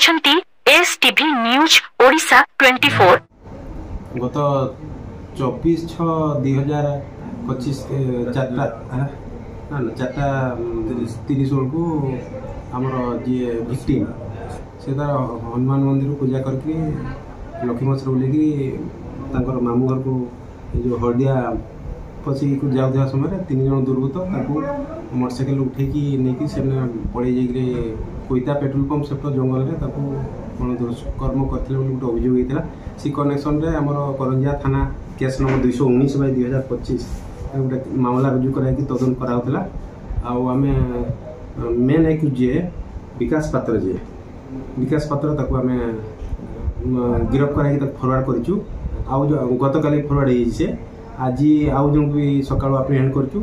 देखुछंती STV news Odisha 24। गत 24/6/2025 चार्टा 30 को आमर जी भिक्टिम से तार हनुमान मंदिर पूजा करके लक्ष्मी मछर बोलिकी मामू घर को जो हलदिया पची को जाऊा समय 3 जन दुर्बृत्त मोटरसाइकेल उठेकी नहीं से पड़े जाइए कोईता पेट्रोल पंप सेप्ट जंगल में दुष्कर्म करते गोटे अभियोग होता से कनेक्शन में आम करंजिया थाना केस नंबर 219/2025 गोटे मामला रुजु कर तदन कराला आम मेन एक्यूज जी विकास पात्र आम गिरफ कर फरवर्ड करूँ गत काली फरवर्ड हो आज आउ जन भी सका आप्रिहेंड करूँ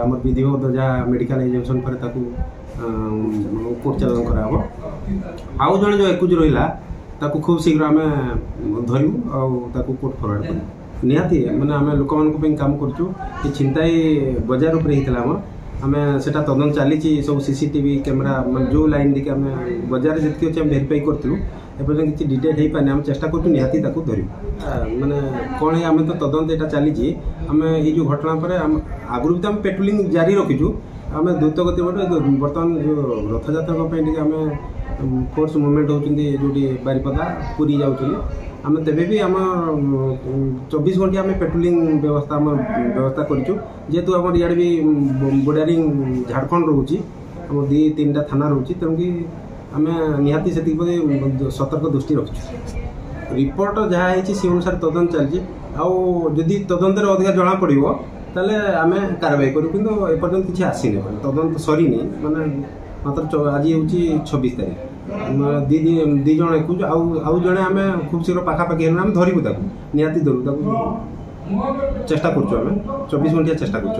आम विधिवत जहाँ मेडिकल एग्जामिनेशन पर कोर्ट चालान कराब आउ जन जो एक्यूज रहा खूब शीघ्र आम धरू कोर्ट फरवर्ड कर निहाती मैंने आम लोक मान काम करूँ छिंताई बजार उपर आम सेटा तदन चली सब सीसीटीवी कैमेरा जो लाइन देखिए आम बजार जी अच्छे भेरीफाई करूँ एपर्तन किसी डिटेल हो पाने आम चेष्टा करूँ निहाती धरू माने कौन आम तो तदंत यहाँ चली आम ये घटना पर आगुरी भी तो आम पेट्रोलिंग जारी रखीचु आम द्रुत गति बर्तमान जो रथयात्रा आम फोर्स मुवमेंट होती जो बारिपदा पूरी जाऊँ आम तेबे भी आम 24 घंटे आम पेट्रोलिंग व्यवस्था करूँ जेहेतु आम इे भी बॉर्डरिंग झारखंड रोचे आम 2-3टा थाना रोचे तेणुक आम निहाती से सतर्क दृष्टि रखी रिपोर्ट जहाँ है से अनुसार तदंत चलती आदि तदंत अधिक जना पड़ ताले आम कार्रवाई करूँ कि एपर्तन किसी आसीनी तदंत सरीनी माने मात्र आज हूँ 26 तारीख दी जन एक्यूज आउ जड़े आम खूब शीघ्र पाखापाखि आम धरबू निहाती धरू चेष्टा करूँ 24 घंटिया चेष्टा करूँ।